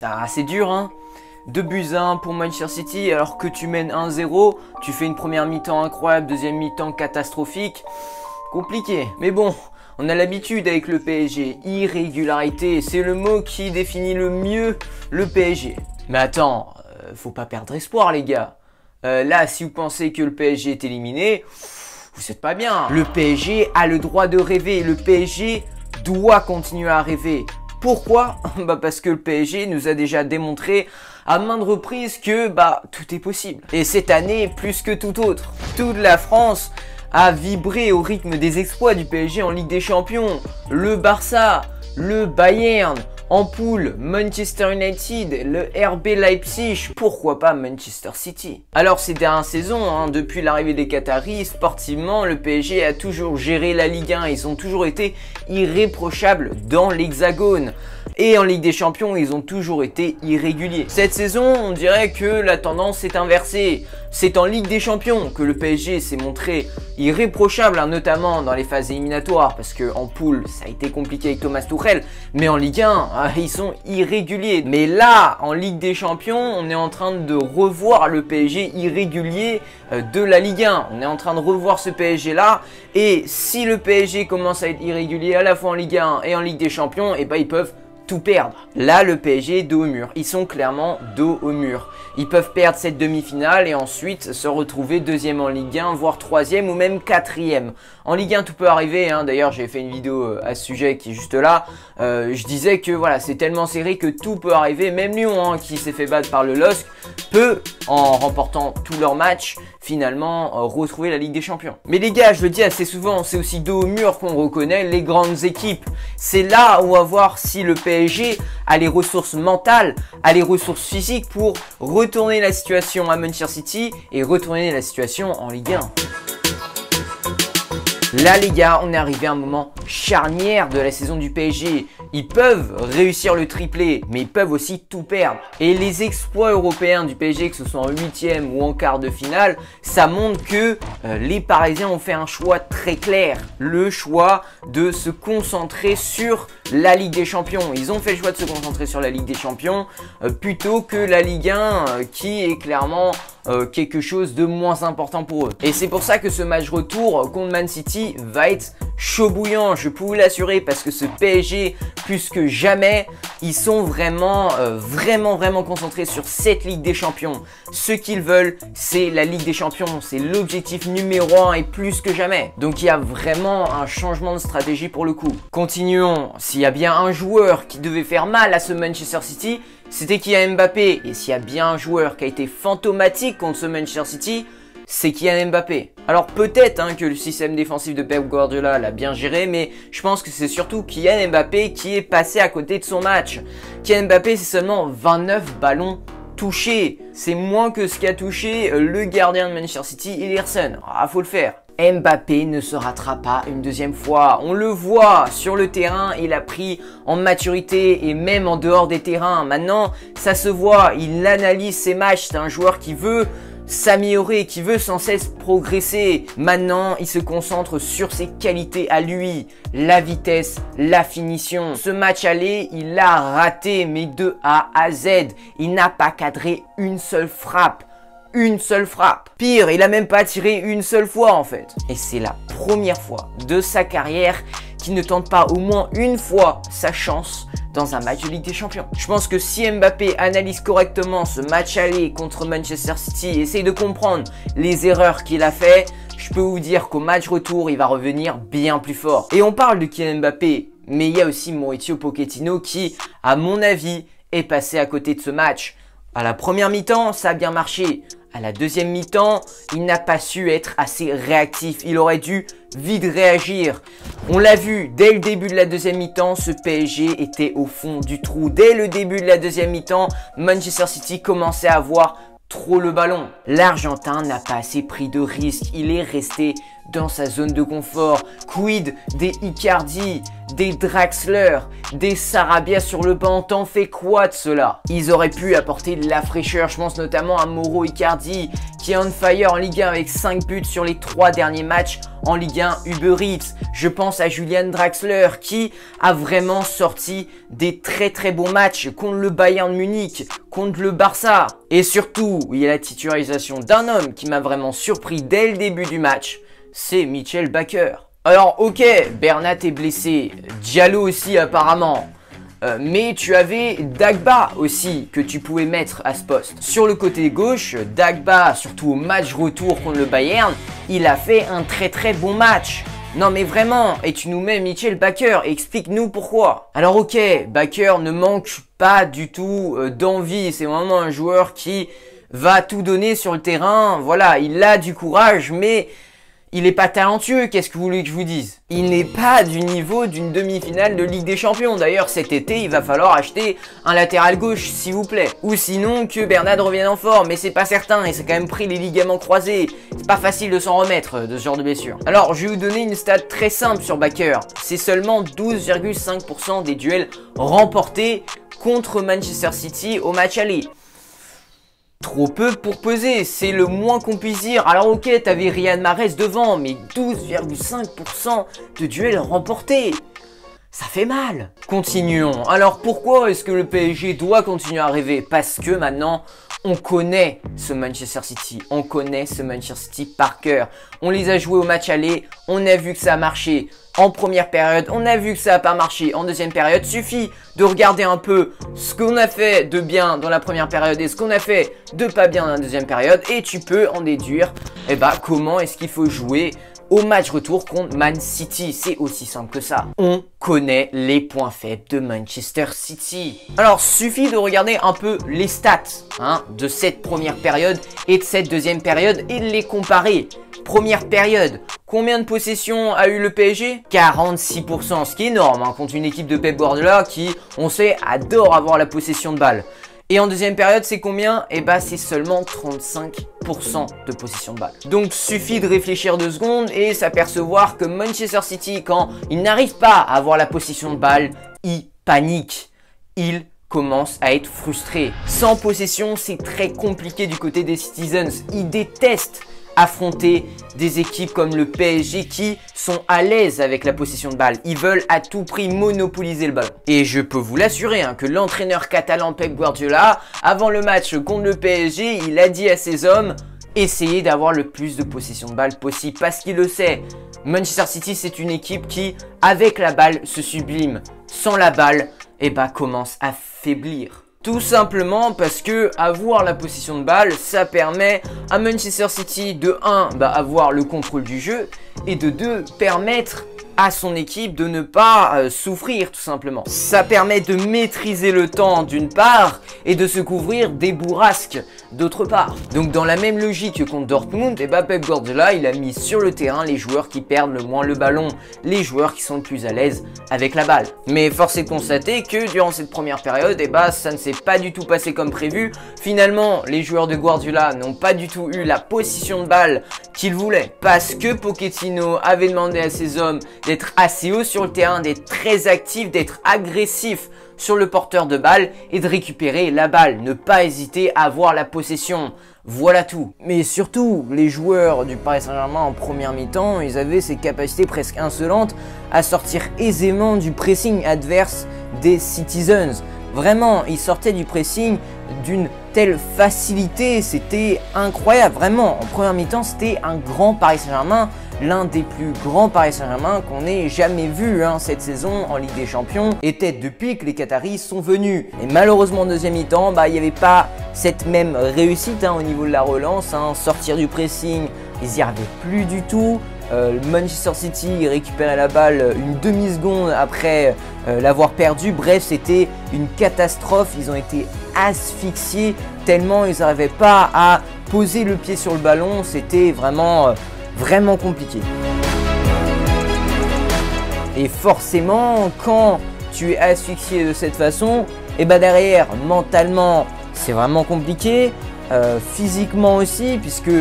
Ah, c'est dur, hein. 2-1 pour Manchester City alors que tu mènes 1-0. Tu fais une première mi-temps incroyable, deuxième mi-temps catastrophique. Compliqué. Mais bon, on a l'habitude avec le PSG. Irrégularité, c'est le mot qui définit le mieux le PSG. Mais attends, faut pas perdre espoir les gars. Là, si vous pensez que le PSG est éliminé, vous êtes pas bien. Le PSG a le droit de rêver. Le PSG doit continuer à rêver. Pourquoi? Parce que le PSG nous a déjà démontré à maintes reprises que tout est possible. Et cette année, plus que tout autre, toute la France a vibré au rythme des exploits du PSG en Ligue des Champions. Le Barça, le Bayern, en poule, Manchester United, le RB Leipzig, pourquoi pas Manchester City. Alors ces dernières saisons, depuis l'arrivée des Qataris, sportivement, le PSG a toujours géré la Ligue 1. Ils ont toujours été irréprochables dans l'Hexagone. Et en Ligue des Champions, ils ont toujours été irréguliers. Cette saison, on dirait que la tendance est inversée. C'est en Ligue des Champions que le PSG s'est montré irréprochable, notamment dans les phases éliminatoires, parce qu'en poule, ça a été compliqué avec Thomas Tuchel. Mais en Ligue 1, ils sont irréguliers. Mais là, en Ligue des Champions, on est en train de revoir le PSG irrégulier de la Ligue 1. On est en train de revoir ce PSG-là. Et si le PSG commence à être irrégulier à la fois en Ligue 1 et en Ligue des Champions, ils peuvent tout perdre. Là, le PSG est dos au mur. Ils sont clairement dos au mur. Ils peuvent perdre cette demi-finale et ensuite se retrouver deuxième en Ligue 1, voire troisième ou même quatrième. En Ligue 1, tout peut arriver. D'ailleurs, j'ai fait une vidéo à ce sujet qui est juste là. Je disais que voilà, c'est tellement serré que tout peut arriver. Même Lyon, qui s'est fait battre par le LOSC, peut, en remportant tous leurs matchs, finalement retrouver la Ligue des Champions. Mais les gars, je le dis assez souvent, c'est aussi dos au mur qu'on reconnaît les grandes équipes. C'est là où on va voir si le PSG a les ressources mentales, a les ressources physiques pour retourner la situation à Manchester City et retourner la situation en Ligue 1. Là les gars, on est arrivé à un moment charnière de la saison du PSG. Ils peuvent réussir le triplé, mais ils peuvent aussi tout perdre. Et les exploits européens du PSG, que ce soit en 8e ou en quart de finale, ça montre que les Parisiens ont fait un choix très clair. Le choix de se concentrer sur la Ligue des Champions. Ils ont fait le choix de se concentrer sur la Ligue des Champions plutôt que la Ligue 1 qui est clairement quelque chose de moins important pour eux. Et c'est pour ça que ce match retour contre Man City va être chaud bouillant, je peux vous l'assurer, parce que ce PSG, plus que jamais, ils sont vraiment concentrés sur cette Ligue des Champions. Ce qu'ils veulent, c'est la Ligue des Champions, c'est l'objectif numéro 1 et plus que jamais. Donc il y a vraiment un changement de stratégie pour le coup. Continuons, s'il y a bien un joueur qui devait faire mal à ce Manchester City, c'était Kylian Mbappé. Et s'il y a bien un joueur qui a été fantomatique contre ce Manchester City, c'est Kylian Mbappé. Alors peut-être que le système défensif de Pep Guardiola l'a bien géré, mais je pense que c'est surtout Kylian Mbappé qui est passé à côté de son match. Kylian Mbappé, c'est seulement 29 ballons touchés. C'est moins que ce qu'a touché le gardien de Manchester City, Ederson. Faut le faire. Mbappé ne se rattrape pas une deuxième fois. On le voit sur le terrain, il a pris en maturité et même en dehors des terrains. Maintenant, ça se voit, il analyse ses matchs. C'est un joueur qui veut s'améliorer, qui veut sans cesse progresser. Maintenant, il se concentre sur ses qualités à lui, la vitesse, la finition. Ce match aller, il l'a raté, mais de A à Z. Il n'a pas cadré une seule frappe. Une seule frappe. Pire, il a même pas tiré une seule fois en fait. Et c'est la première fois de sa carrière qu'il ne tente pas au moins une fois sa chance dans un match de Ligue des Champions. Je pense que si Mbappé analyse correctement ce match aller contre Manchester City et essaye de comprendre les erreurs qu'il a fait, je peux vous dire qu'au match retour, il va revenir bien plus fort. Et on parle de Kylian Mbappé, mais il y a aussi Mauricio Pochettino qui, à mon avis, est passé à côté de ce match. À la première mi-temps, ça a bien marché. À la deuxième mi-temps, il n'a pas su être assez réactif. Il aurait dû vite réagir. On l'a vu, dès le début de la deuxième mi-temps, ce PSG était au fond du trou. Dès le début de la deuxième mi-temps, Manchester City commençait à avoir trop le ballon. L'Argentin n'a pas assez pris de risques. Il est resté dans sa zone de confort? Quid des Icardi, des Draxler, des Sarabia sur le banc? T'en fais quoi de cela? Ils auraient pu apporter de la fraîcheur, je pense notamment à Mauro Icardi qui est on fire en Ligue 1 avec 5 buts sur les 3 derniers matchs en Ligue 1 Uber Eats. Je pense à Julian Draxler qui a vraiment sorti des très bons matchs contre le Bayern Munich, contre le Barça. Et surtout, il y a la titularisation d'un homme qui m'a vraiment surpris dès le début du match, c'est Michel Bakker. Alors ok, Bernat est blessé, Diallo aussi apparemment, mais tu avais Dagba aussi que tu pouvais mettre à ce poste. Sur le côté gauche, Dagba, surtout au match retour contre le Bayern, il a fait un très bon match. Non mais vraiment, et tu nous mets Michel Bakker, explique-nous pourquoi. Alors ok, Bakker ne manque pas du tout d'envie, c'est vraiment un joueur qui va tout donner sur le terrain, voilà, il a du courage, mais il n'est pas talentueux, qu'est-ce que vous voulez que je vous dise? Il n'est pas du niveau d'une demi-finale de Ligue des Champions. D'ailleurs, cet été, il va falloir acheter un latéral gauche, s'il vous plaît. Ou sinon, que Bernat revienne en forme, mais c'est pas certain, et c'est quand même pris les ligaments croisés. C'est pas facile de s'en remettre de ce genre de blessure. Alors, je vais vous donner une stat très simple sur Bakker. C'est seulement 12,5% des duels remportés contre Manchester City au match aller. Trop peu pour peser, c'est le moins qu'on puisse dire. Alors ok, t'avais Riyad Mahrez devant, mais 12,5% de duels remportés. Ça fait mal. Continuons. Alors pourquoi est-ce que le PSG doit continuer à rêver? Parce que maintenant, on connaît ce Manchester City. On connaît ce Manchester City par cœur. On les a joués au match aller, on a vu que ça a marché. En première période, on a vu que ça n'a pas marché. En deuxième période, suffit de regarder un peu ce qu'on a fait de bien dans la première période et ce qu'on a fait de pas bien dans la deuxième période. Et tu peux en déduire comment est-ce qu'il faut jouer au match retour contre Man City. C'est aussi simple que ça. On connaît les points faibles de Manchester City. Alors, suffit de regarder un peu les stats de cette première période et de cette deuxième période et de les comparer. Première période, combien de possessions a eu le PSG? 46%, ce qui est énorme contre une équipe de Pep Guardiola qui, on sait, adore avoir la possession de balle. Et en deuxième période, c'est combien? C'est seulement 35% de possession de balle. Donc, suffit de réfléchir 2 secondes et s'apercevoir que Manchester City, quand il n'arrive pas à avoir la possession de balle, il panique. Il commence à être frustré. Sans possession, c'est très compliqué du côté des Citizens. Ils détestent affronter des équipes comme le PSG qui sont à l'aise avec la possession de balle. Ils veulent à tout prix monopoliser le ballon. Et je peux vous l'assurer que l'entraîneur catalan Pep Guardiola, avant le match contre le PSG, il a dit à ses hommes « Essayez d'avoir le plus de possession de balle possible » parce qu'il le sait. Manchester City, c'est une équipe qui, avec la balle, se sublime. Sans la balle, commence à faiblir. Tout simplement parce que avoir la possession de balle, ça permet à Manchester City de 1, avoir le contrôle du jeu et de 2, permettre à son équipe de ne pas souffrir tout simplement. Ça permet de maîtriser le temps d'une part et de se couvrir des bourrasques d'autre part. Donc dans la même logique que contre Dortmund, Pep Guardiola il a mis sur le terrain les joueurs qui perdent le moins le ballon, les joueurs qui sont le plus à l'aise avec la balle. Mais force est de constater que durant cette première période, ça ne s'est pas du tout passé comme prévu. Finalement, les joueurs de Guardiola n'ont pas du tout eu la position de balle qu'ils voulaient parce que Pochettino avait demandé à ses hommes d'être assez haut sur le terrain, d'être très actif, d'être agressif sur le porteur de balle et de récupérer la balle. Ne pas hésiter à avoir la possession. Voilà tout. Mais surtout, les joueurs du Paris Saint-Germain en première mi-temps, ils avaient ces capacités presque insolentes à sortir aisément du pressing adverse des Citizens. Vraiment, ils sortaient du pressing d'une telle facilité, c'était incroyable. Vraiment, en première mi-temps, c'était un grand Paris Saint-Germain, l'un des plus grands Paris Saint-Germain qu'on ait jamais vu cette saison en Ligue des Champions, était depuis que les Qataris sont venus. Et malheureusement, en deuxième mi-temps, il n'y avait pas cette même réussite au niveau de la relance. Sortir du pressing, ils n'y arrivaient plus du tout. Manchester City récupérait la balle une demi-seconde après l'avoir perdue. Bref, c'était une catastrophe. Ils ont été asphyxiés tellement ils n'arrivaient pas à poser le pied sur le ballon. C'était vraiment compliqué. Et forcément, quand tu es asphyxié de cette façon, derrière, mentalement, c'est vraiment compliqué. physiquement aussi, puisque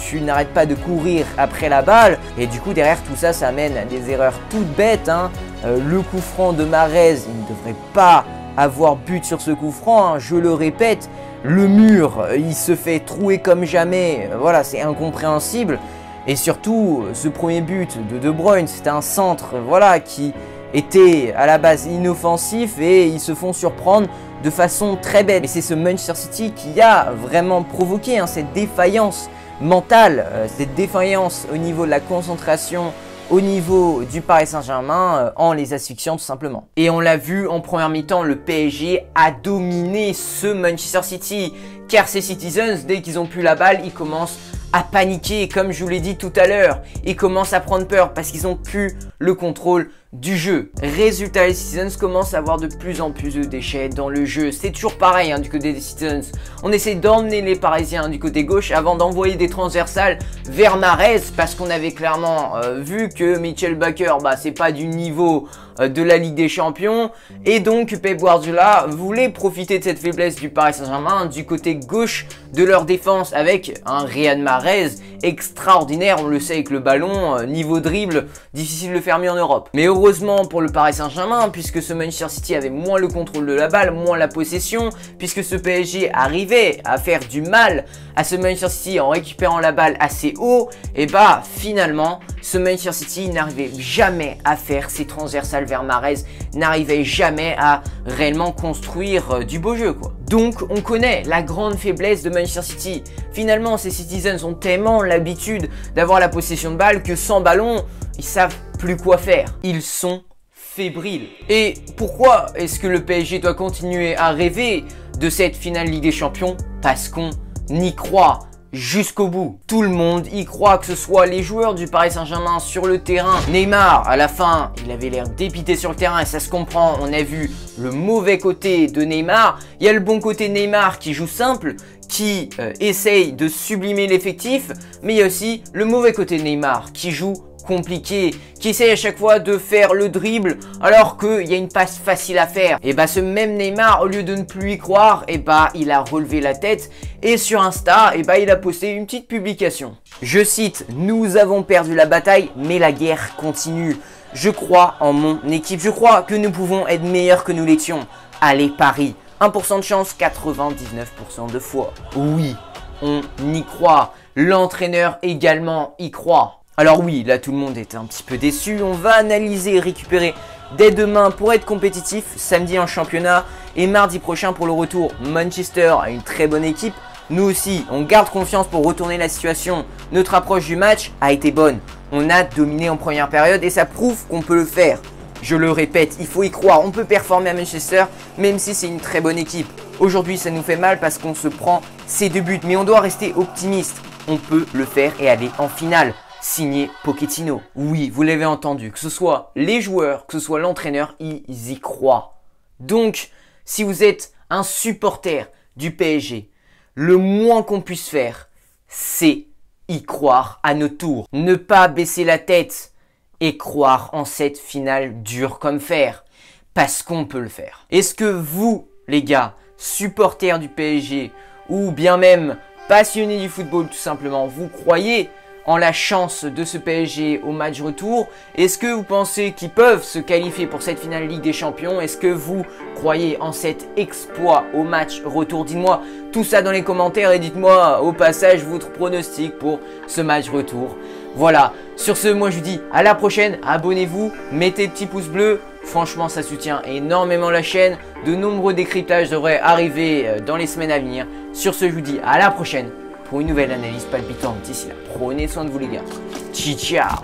tu n'arrêtes pas de courir après la balle, et du coup derrière tout ça, ça amène à des erreurs toutes bêtes, hein. Le coup franc de Mahrez, il ne devrait pas avoir but sur ce coup franc, hein, je le répète. Le mur, il se fait trouer comme jamais, voilà, c'est incompréhensible. Et surtout, ce premier but de Bruyne, c'était un centre, voilà, qui était à la base inoffensif et ils se font surprendre de façon très bête. Et c'est ce Manchester City qui a vraiment provoqué cette défaillance mentale, cette défaillance au niveau de la concentration, au niveau du Paris Saint-Germain, en les asphyxiant tout simplement. Et on l'a vu en première mi-temps, le PSG a dominé ce Manchester City, car ces Citizens, dès qu'ils ont plus la balle, ils commencent à paniquer, comme je vous l'ai dit tout à l'heure. Ils commencent à prendre peur parce qu'ils n'ont plus le contrôle du jeu. Résultat, les Citizens commencent à avoir de plus en plus de déchets dans le jeu. C'est toujours pareil du côté des Citizens. On essaie d'emmener les Parisiens du côté gauche avant d'envoyer des transversales vers Mahrez, parce qu'on avait clairement vu que Michel Bakker, c'est pas du niveau de la Ligue des Champions, et donc Pep Guardiola voulait profiter de cette faiblesse du Paris Saint-Germain du côté gauche de leur défense avec un Riyad Mahrez extraordinaire. On le sait, avec le ballon, niveau dribble, difficile de le faire mieux en Europe. Mais heureusement pour le Paris Saint-Germain, puisque ce Manchester City avait moins le contrôle de la balle, moins la possession, puisque ce PSG arrivait à faire du mal à ce Manchester City en récupérant la balle assez haut, et finalement ce Manchester City n'arrivait jamais à faire ses transversales vers Mahrez, n'arrivait jamais à réellement construire du beau jeu, quoi. Donc on connaît la grande faiblesse de Manchester City. Finalement, ces Citizens ont tellement l'habitude d'avoir la possession de balle que sans ballon, ils savent plus quoi faire. Ils sont fébriles. Et pourquoi est-ce que le PSG doit continuer à rêver de cette finale Ligue des Champions? Parce qu'on y croit jusqu'au bout. Tout le monde y croit, que ce soit les joueurs du Paris Saint-Germain sur le terrain. Neymar, à la fin, il avait l'air dépité sur le terrain et ça se comprend. On a vu le mauvais côté de Neymar. Il y a le bon côté de Neymar qui joue simple, qui essaye de sublimer l'effectif. Mais il y a aussi le mauvais côté de Neymar qui joue compliqué, qui essaye à chaque fois de faire le dribble alors qu'il y a une passe facile à faire. Et ce même Neymar, au lieu de ne plus y croire, il a relevé la tête et sur Insta, il a posté une petite publication. Je cite: "Nous avons perdu la bataille, mais la guerre continue. Je crois en mon équipe. Je crois que nous pouvons être meilleurs que nous l'étions. Allez Paris. 1% de chance, 99% de fois. Oui, on y croit. L'entraîneur également y croit." Alors oui, là tout le monde est un petit peu déçu. On va analyser et récupérer dès demain pour être compétitif, samedi en championnat et mardi prochain pour le retour. Manchester a une très bonne équipe. Nous aussi, on garde confiance pour retourner la situation. Notre approche du match a été bonne. On a dominé en première période et ça prouve qu'on peut le faire. Je le répète, il faut y croire. On peut performer à Manchester même si c'est une très bonne équipe. Aujourd'hui, ça nous fait mal parce qu'on se prend ces 2 buts. Mais on doit rester optimiste. On peut le faire et aller en finale. Signé Pochettino. Oui, vous l'avez entendu, que ce soit les joueurs, que ce soit l'entraîneur, ils y croient. Donc, si vous êtes un supporter du PSG, le moins qu'on puisse faire, c'est y croire à notre tour. Ne pas baisser la tête et croire en cette finale dure comme fer. Parce qu'on peut le faire. Est-ce que vous, les gars, supporters du PSG, ou bien même passionnés du football tout simplement, vous croyez en la chance de ce PSG au match retour? Est-ce que vous pensez qu'ils peuvent se qualifier pour cette finale Ligue des Champions? Est-ce que vous croyez en cet exploit au match retour? Dites-moi tout ça dans les commentaires et dites-moi au passage votre pronostic pour ce match retour. Voilà, sur ce, moi je vous dis à la prochaine, abonnez-vous, mettez le petit pouce bleu, franchement ça soutient énormément la chaîne, de nombreux décryptages devraient arriver dans les semaines à venir. Sur ce, je vous dis à la prochaine pour une nouvelle analyse palpitante. D'ici là, prenez soin de vous les gars. Ciao.